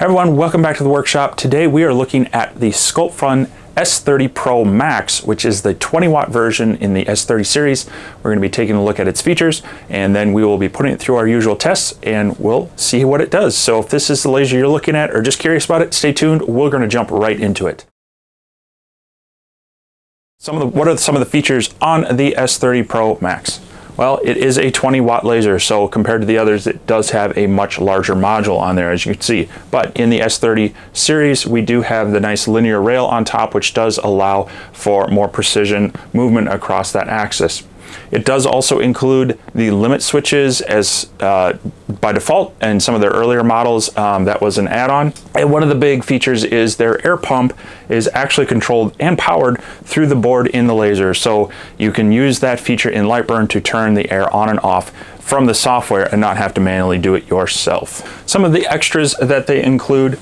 Hi everyone, welcome back to the workshop. Today we are looking at the Sculpfun S30 Pro Max, which is the 20-watt version in the S30 series. We're going to be taking a look at its features, and then we will be putting it through our usual tests, and we'll see what it does. So if this is the laser you're looking at or just curious about it, stay tuned. We're going to jump right into it. What are some of the features on the S30 Pro Max? Well, it is a 20-watt laser, so compared to the others, it does have a much larger module on there, as you can see. But in the S30 series, we do have the nice linear rail on top, which does allow for more precision movement across that axis. It does also include the limit switches as by default, and some of their earlier models that was an add-on. And one of the big features is their air pump is actually controlled and powered through the board in the laser. So you can use that feature in Lightburn to turn the air on and off from the software and not have to manually do it yourself. Some of the extras that they include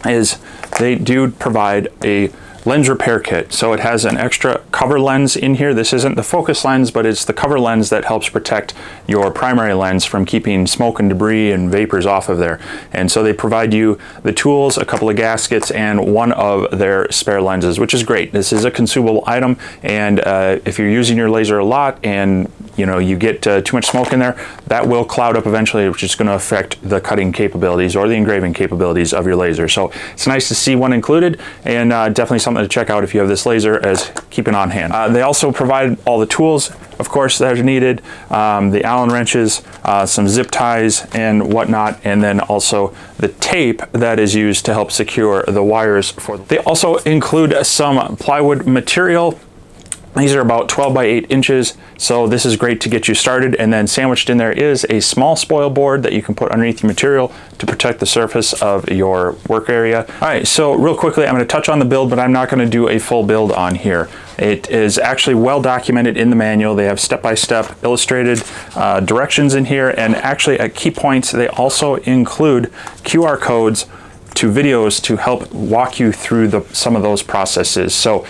is they do provide a lens repair kit. So it has an extra cover lens in here. This isn't the focus lens, but it's the cover lens that helps protect your primary lens from keeping smoke and debris and vapors off of there. And so they provide you the tools, a couple of gaskets, and one of their spare lenses, which is great. This is a consumable item, and if you're using your laser a lot and you get too much smoke in there, that will cloud up eventually, which is going to affect the cutting capabilities or the engraving capabilities of your laser. So it's nice to see one included, and definitely something to check out if you have this laser, as keep it on hand. They also provide all the tools, of course, that are needed, the Allen wrenches, some zip ties and whatnot, and then also the tape that is used to help secure the wires. They also include some plywood material. These are about 12 by 8 inches, so this is great to get you started. And then sandwiched in there is a small spoil board that you can put underneath your material to protect the surface of your work area. All right, so real quickly, I'm going to touch on the build, but I'm not going to do a full build on here. It is actually well documented in the manual. They have step-by-step illustrated directions in here, and actually at key points, they also include QR codes to videos to help walk you through some of those processes. So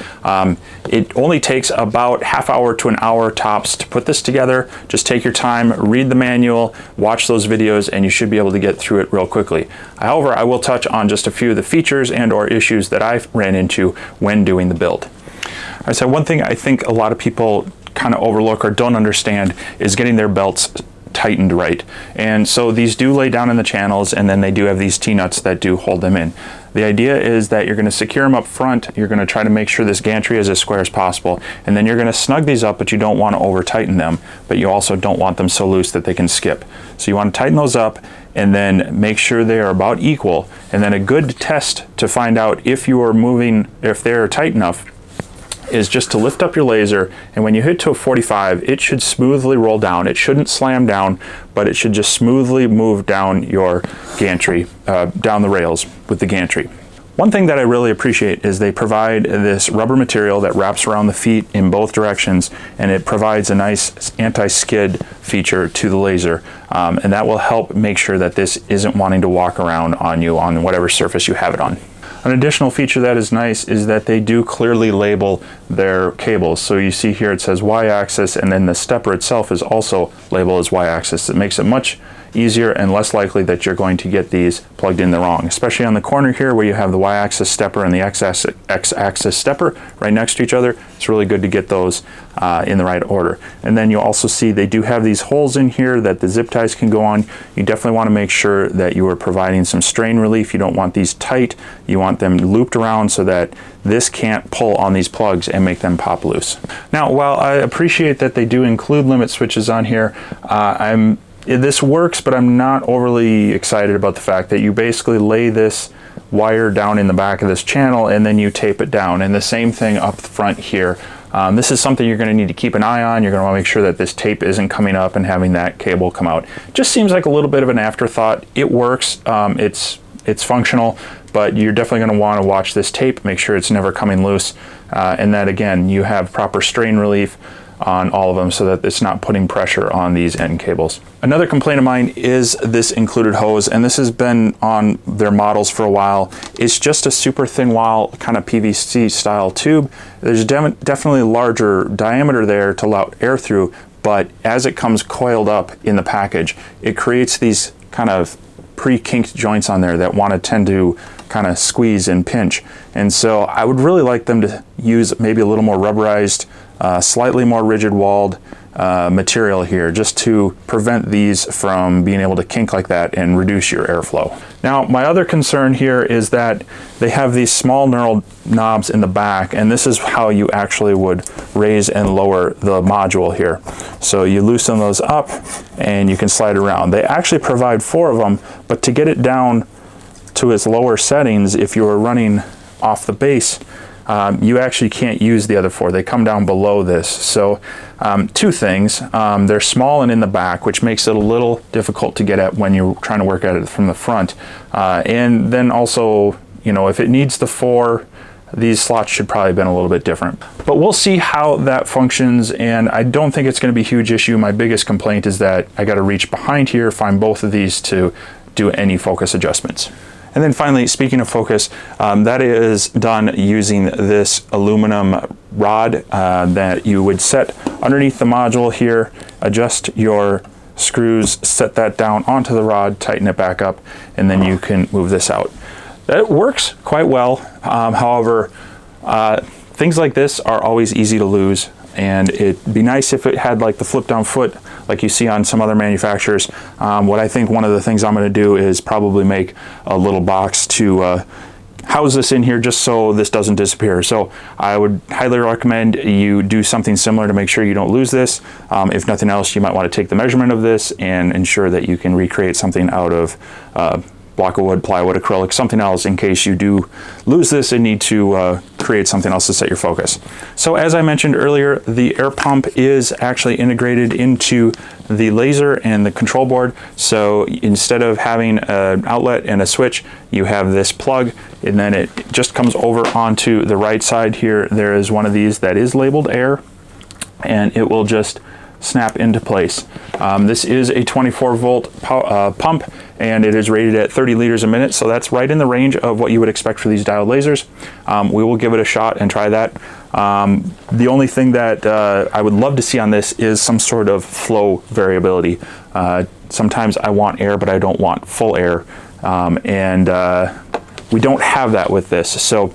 it only takes about half hour to an hour tops to put this together. Just take your time, read the manual, watch those videos, and you should be able to get through it real quickly. However, I will touch on just a few of the features and or issues that I've ran into when doing the build. All right, so one thing I think a lot of people kind of overlook or don't understand is getting their belts tightened right. And so these do lay down in the channels, and then they do have these T-nuts that do hold them in. The idea is that you're going to secure them up front. You're going to try to make sure this gantry is as square as possible, and then you're going to snug these up, but you don't want to over tighten them, but you also don't want them so loose that they can skip. So you want to tighten those up and then make sure they are about equal. And then a good test to find out if you are moving, if they're tight enough, is just to lift up your laser, and when you hit to a 45, it should smoothly roll down. It shouldn't slam down, but it should just smoothly move down your gantry, down the rails with the gantry. One thing that I really appreciate is they provide this rubber material that wraps around the feet in both directions, and it provides a nice anti-skid feature to the laser, and that will help make sure that this isn't wanting to walk around on you on whatever surface you have it on. An additional feature that is nice is that they do clearly label their cables. So you see here it says Y-axis, and then the stepper itself is also labeled as Y-axis. It makes it much easier and less likely that you're going to get these plugged in the wrong, especially on the corner here where you have the Y-axis stepper and the X-axis stepper right next to each other. It's really good to get those in the right order. And then you'll also see they do have these holes in here that the zip ties can go on. You definitely want to make sure that you are providing some strain relief. You don't want these tight. You want them looped around so that this can't pull on these plugs and make them pop loose. Now, while I appreciate that they do include limit switches on here, this works, but I'm not overly excited about the fact that you basically lay this wire down in the back of this channel and then you tape it down. And the same thing up front here. This is something you're going to need to keep an eye on. You're going to want to make sure that this tape isn't coming up and having that cable come out. Just seems like a little bit of an afterthought. It works. It's functional, but you're definitely going to want to watch this tape, make sure it's never coming loose, and that again you have proper strain relief on all of them so that it's not putting pressure on these end cables. Another complaint of mine is this included hose, and this has been on their models for a while. It's just a super thin wall kind of PVC style tube. There's definitely a larger diameter there to allow air through, but as it comes coiled up in the package, it creates these kind of pre-kinked joints on there that want to tend to kind of squeeze and pinch. And so I would really like them to use maybe a little more rubberized, slightly more rigid walled material here, just to prevent these from being able to kink like that and reduce your airflow. Now, my other concern here is that they have these small knurled knobs in the back, and this is how you actually would raise and lower the module here. So you loosen those up and you can slide around. They actually provide 4 of them, but to get it down to its lower settings, if you were running off the base, you actually can't use the other 4. They come down below this. So 2 things, they're small and in the back, which makes it a little difficult to get at when you're trying to work at it from the front. And then also, you know, if it needs the 4, these slots should probably have been a little bit different. But we'll see how that functions, and I don't think it's going to be a huge issue. My biggest complaint is that I got to reach behind here, find both of these to do any focus adjustments. And then finally, speaking of focus, that is done using this aluminum rod that you would set underneath the module here, adjust your screws, set that down onto the rod, tighten it back up, and then you can move this out. That works quite well. However, things like this are always easy to lose, and it'd be nice if it had like the flip down foot like you see on some other manufacturers. What I think one of the things I'm going to do is probably make a little box to house this in here, just so this doesn't disappear. So I would highly recommend you do something similar to make sure you don't lose this. If nothing else, you might want to take the measurement of this and ensure that you can recreate something out of block of wood, plywood, acrylic, something else, in case you do lose this and need to create something else to set your focus. So as I mentioned earlier, the air pump is actually integrated into the laser and the control board. So instead of having an outlet and a switch, you have this plug, and then it just comes over onto the right side here. There is one of these that is labeled air, and it will just snap into place. This is a 24 volt pump, and it is rated at 30 liters a minute, so that's right in the range of what you would expect for these diode lasers. We will give it a shot and try that. The only thing that I would love to see on this is some sort of flow variability. Sometimes I want air, but I don't want full air, and we don't have that with this, so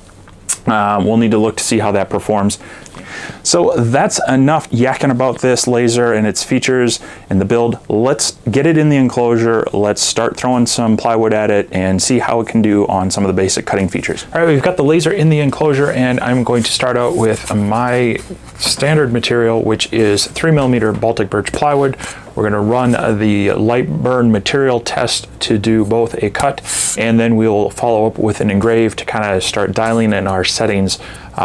we'll need to look to see how that performs. So that's enough yakking about this laser and its features and the build. Let's get it in the enclosure. Let's start throwing some plywood at it and see how it can do on some of the basic cutting features. All right, we've got the laser in the enclosure, and I'm going to start out with my standard material, which is 3mm Baltic Birch plywood. We're going to run the Lightburn material test to do both a cut, and then we'll follow up with an engrave to kind of start dialing in our settings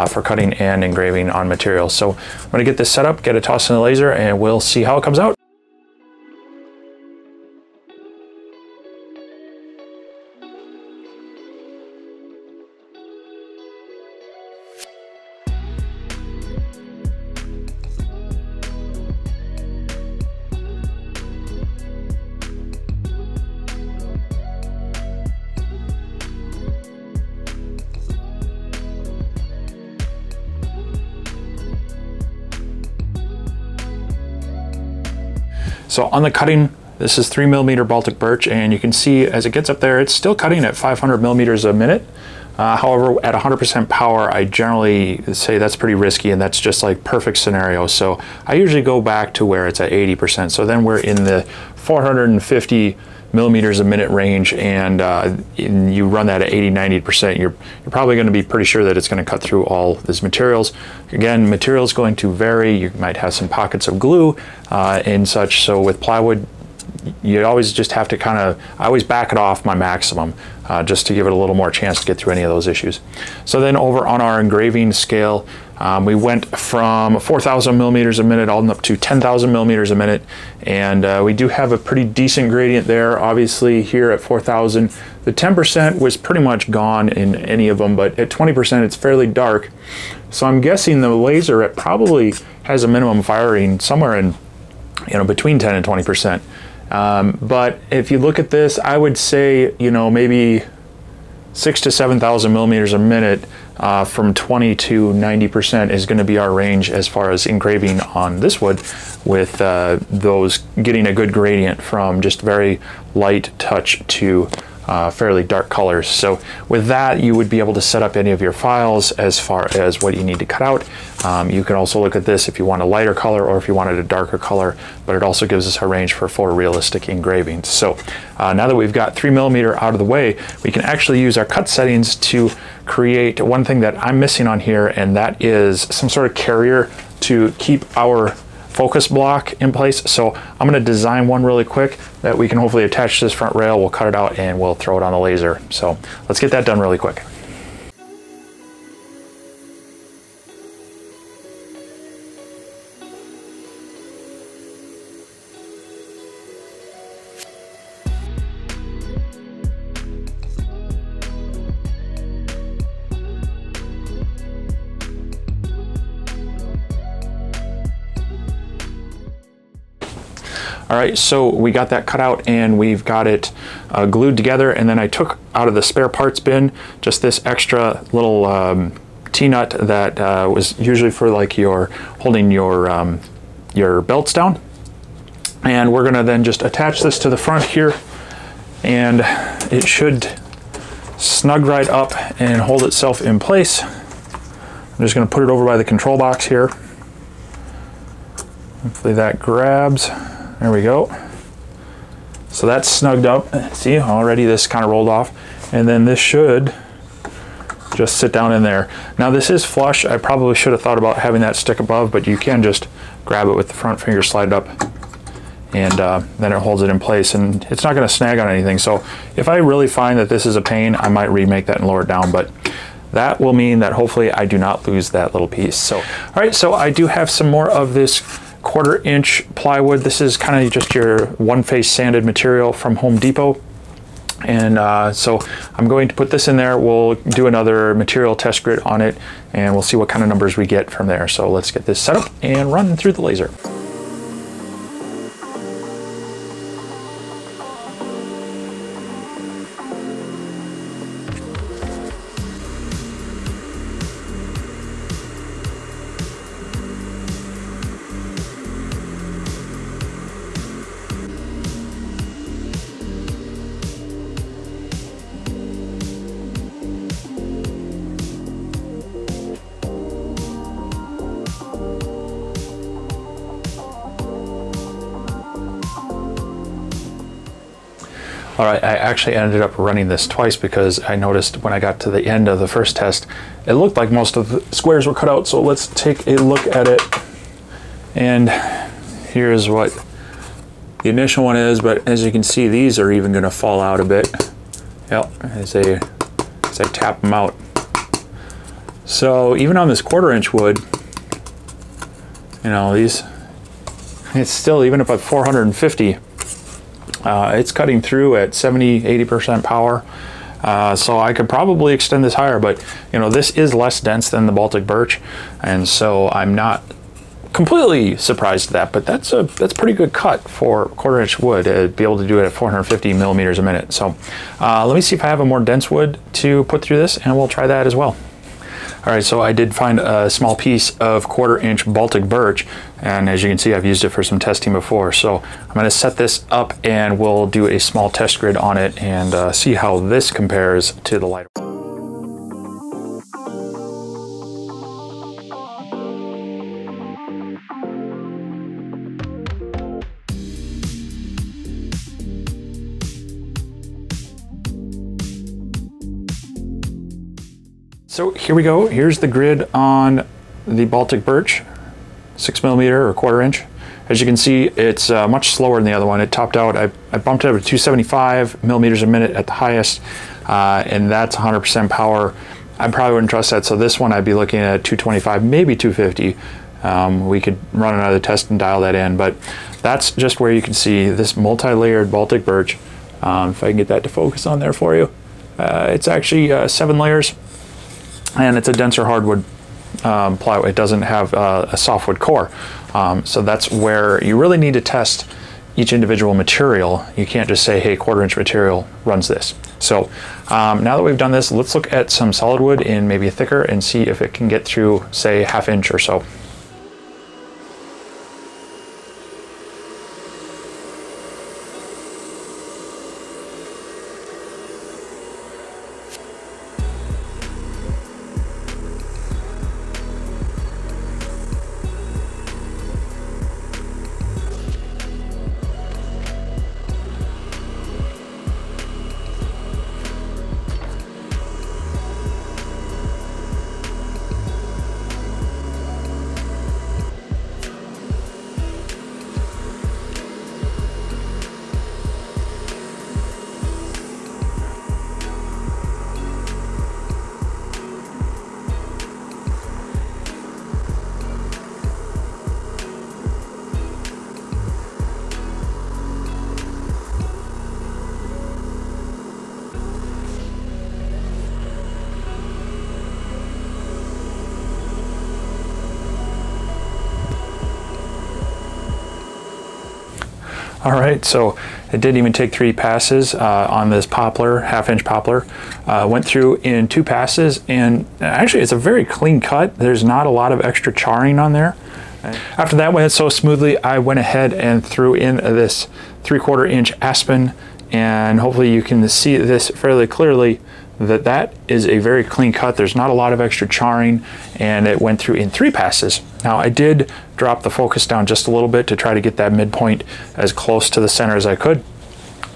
for cutting and engraving on materials. So I'm going to get this set up, get it tossed in the laser, and we'll see how it comes out. So on the cutting, this is 3mm Baltic Birch, and you can see as it gets up there, it's still cutting at 500 millimeters a minute. However, at 100% power, I generally say that's pretty risky, and that's just like perfect scenario. So I usually go back to where it's at 80%. So then we're in the 450 millimeters a minute range, and you run that at 80–90%, you're probably going to be pretty sure that it's going to cut through all these materials. Again, material is going to vary. You might have some pockets of glue and such. So with plywood, you always just have to I always back it off my maximum just to give it a little more chance to get through any of those issues. So then over on our engraving scale, we went from 4,000 millimeters a minute all up to 10,000 millimeters a minute, and we do have a pretty decent gradient there. Obviously here at 4,000, the 10% was pretty much gone in any of them, but at 20% it's fairly dark. So I'm guessing the laser, it probably has a minimum firing somewhere in, between 10 and 20%. But if you look at this, I would say, maybe 6 to 7,000 millimeters a minute, from 20 to 90% is going to be our range as far as engraving on this wood, with those getting a good gradient from just very light touch to fairly dark colors. So with that, you would be able to set up any of your files as far as what you need to cut out. You can also look at this if you want a lighter color or if you wanted a darker color, but it also gives us a range for photorealistic engravings. So now that we've got 3mm out of the way, we can actually use our cut settings to create one thing that I'm missing on here, and that is some sort of carrier to keep our focus block in place. So I'm going to design one really quick that we can hopefully attach to this front rail. We'll cut it out and we'll throw it on the laser. So let's get that done really quick. All right, so we got that cut out and we've got it glued together, and then I took out of the spare parts bin just this extra little T-nut that was usually for like your holding your belts down. And we're gonna then just attach this to the front here, and it should snug right up and hold itself in place. I'm just gonna put it over by the control box here. Hopefully that grabs. There we go. So that's snugged up. See, already this kind of rolled off. And then this should just sit down in there. Now this is flush. I probably should have thought about having that stick above, but you can just grab it with the front finger, slide it up, and then it holds it in place, and it's not going to snag on anything. So if I really find that this is a pain, I might remake that and lower it down, but that will mean that hopefully I do not lose that little piece. So, all right, so I do have some more of this 1/4 inch plywood. This is kind of just your one-face sanded material from Home Depot. And so I'm going to put this in there. We'll do another material test grid on it, and we'll see what kind of numbers we get from there. So let's get this set up and run through the laser. All right, I actually ended up running this twice because I noticed when I got to the end of the first test, it looked like most of the squares were cut out. So let's take a look at it. And here's what the initial one is, but as you can see, these are even gonna fall out a bit. Yep, as I tap them out. So even on this 1/4 inch wood, you know, it's still, even up at 450, it's cutting through at 70–80% power. So I could probably extend this higher, but you know, this is less dense than the Baltic Birch, and so I'm not completely surprised at that, but that's pretty good cut for 1/4 inch wood to be able to do it at 450 millimeters a minute. So let me see if I have a more dense wood to put through this, and we'll try that as well. All right, so I did find a small piece of 1/4 inch Baltic Birch, and as you can see, I've used it for some testing before. So I'm gonna set this up and we'll do a small test grid on it and see how this compares to the lighter. So here we go. Here's the grid on the Baltic Birch, 6mm or 1/4 inch. As you can see, it's much slower than the other one. It topped out, I bumped it up to 275 millimeters a minute at the highest, and that's 100% power. I probably wouldn't trust that. So this one, I'd be looking at 225, maybe 250. We could run another test and dial that in, but that's just where you can see this multi-layered Baltic Birch. If I can get that to focus on there for you. It's actually 7 layers. And it's a denser hardwood plywood. It doesn't have a softwood core. So that's where you really need to test each individual material. You can't just say, hey, 1/4 inch material runs this. So now that we've done this, let's look at some solid wood in maybe a thicker and see if it can get through, say, 1/2 inch or so. All right, so it didn't even take 3 passes on this poplar, 1/2 inch poplar. Went through in 2 passes, and actually it's a very clean cut. There's not a lot of extra charring on there. After that went so smoothly, I went ahead and threw in this 3/4 inch aspen, and hopefully you can see this fairly clearly that is a very clean cut. There's not a lot of extra charring, and it went through in 3 passes. Now I did drop the focus down just a little bit to try to get that midpoint as close to the center as I could.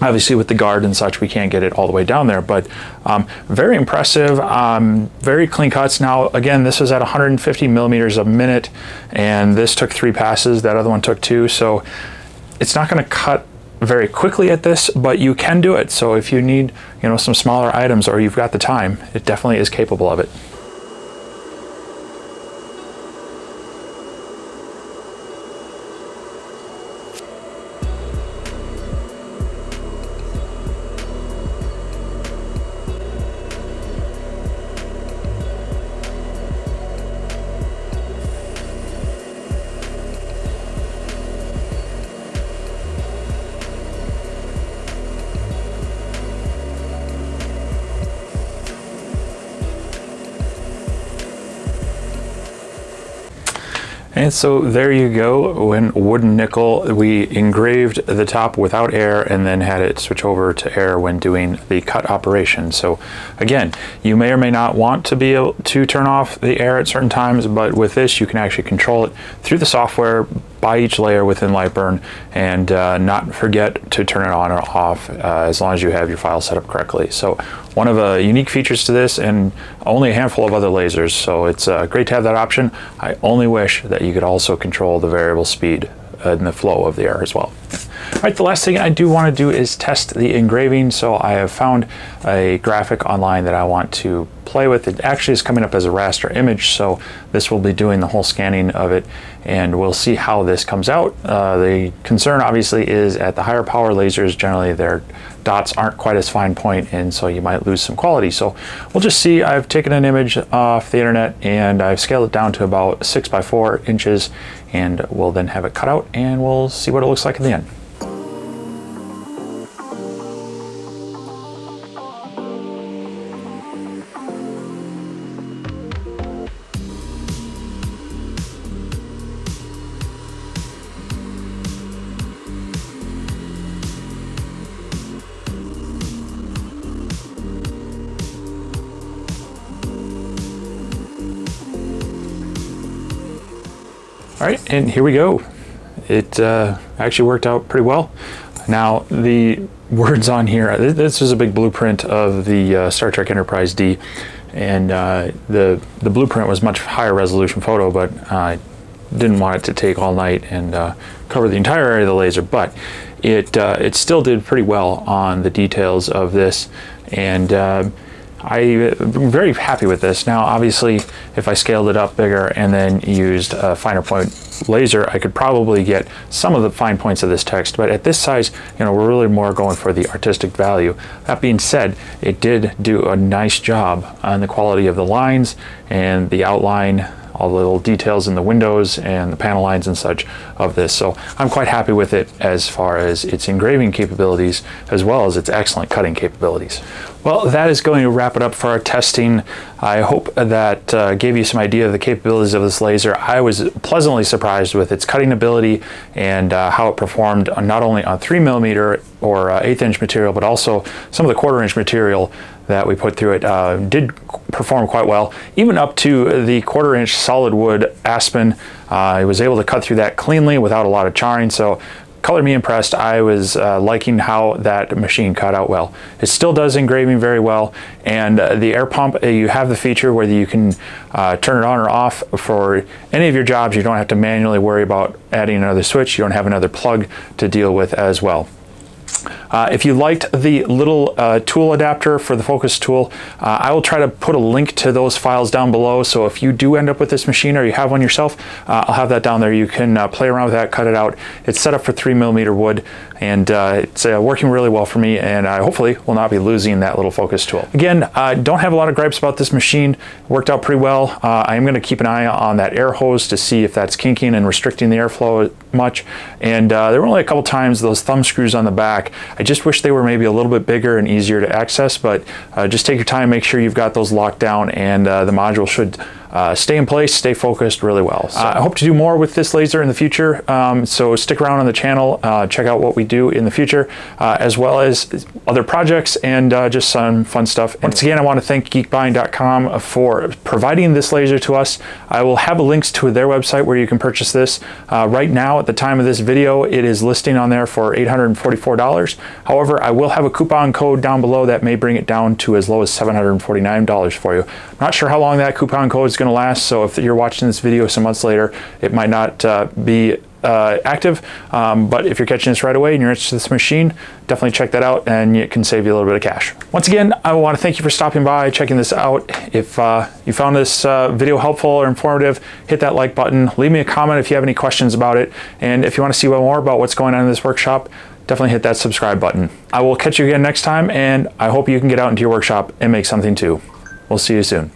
Obviously with the guard and such, we can't get it all the way down there, but very impressive, very clean cuts. Now again, this was at 150 millimeters a minute, and this took 3 passes, that other one took 2, so it's not going to cut very quickly at this, but you can do it. So if you need, you know, some smaller items or you've got the time, it definitely is capable of it. And so there you go, in wooden nickel. We engraved the top without air and then had it switch over to air when doing the cut operation. So again, you may or may not want to be able to turn off the air at certain times, but with this you can actually control it through the software by each layer within Lightburn, and not forget to turn it on or off as long as you have your file set up correctly. So one of the unique features to this, and only a handful of other lasers, so it's great to have that option. I only wish that you could also control the variable speed and the flow of the air as well. All right, the last thing I do want to do is test the engraving. So I have found a graphic online that I want to play with. It actually is coming up as a raster image, so this will be doing the whole scanning of it, and we'll see how this comes out. The concern obviously is at the higher power lasers, generally their dots aren't quite as fine point, and so you might lose some quality. So we'll just see. I've taken an image off the internet and I've scaled it down to about 6 by 4 inches, and we'll then have it cut out and we'll see what it looks like in the end. All right, and here we go. It actually worked out pretty well. Now, the words on here, this is a big blueprint of the Star Trek Enterprise D, and the blueprint was much higher resolution photo, but I didn't want it to take all night and cover the entire area of the laser, but it still did pretty well on the details of this, and I'm very happy with this. Now, obviously, if I scaled it up bigger and then used a finer point laser, I could probably get some of the fine points of this text, but at this size, you know, we're really more going for the artistic value. That being said, it did do a nice job on the quality of the lines and the outline, all the little details in the windows and the panel lines and such of this. So I'm quite happy with it as far as its engraving capabilities as well as its excellent cutting capabilities. Well, that is going to wrap it up for our testing. I hope that gave you some idea of the capabilities of this laser. I was pleasantly surprised with its cutting ability and how it performed not only on 3mm or 1/8 inch material, but also some of the 1/4 inch material that we put through it did perform quite well. Even up to the 1/4 inch solid wood aspen, I was able to cut through that cleanly without a lot of charring. So colored me impressed. I was liking how that machine cut out well. It still does engraving very well, and the air pump, you have the feature where you can turn it on or off for any of your jobs. You don't have to manually worry about adding another switch. You don't have another plug to deal with as well. If you liked the little tool adapter for the focus tool, I will try to put a link to those files down below. So if you do end up with this machine or you have one yourself, I'll have that down there. You can play around with that, cut it out. It's set up for 3mm wood, and it's working really well for me, and I hopefully will not be losing that little focus tool. Again, I don't have a lot of gripes about this machine. It worked out pretty well. I am going to keep an eye on that air hose to see if that's kinking and restricting the airflow much. And there were only a couple times those thumb screws on the back. I just wish they were maybe a little bit bigger and easier to access, but just take your time, make sure you've got those locked down, and the module should stay in place, stay focused really well. So I hope to do more with this laser in the future, so stick around on the channel, check out what we do in the future, as well as other projects and just some fun stuff. Once again, I want to thank geekbuying.com for providing this laser to us. I will have links to their website where you can purchase this. Right now, at the time of this video, it is listing on there for $844. However, I will have a coupon code down below that may bring it down to as low as $749 for you. I'm not sure how long that coupon code is going to last, so if you're watching this video some months later, it might not be active, but if you're catching this right away and you're interested in this machine, definitely check that out and it can save you a little bit of cash. Once again, I want to thank you for stopping by, checking this out. If you found this video helpful or informative, hit that like button, leave me a comment if you have any questions about it, and if you want to see more about what's going on in this workshop, definitely hit that subscribe button. I will catch you again next time, and I hope you can get out into your workshop and make something too. We'll see you soon.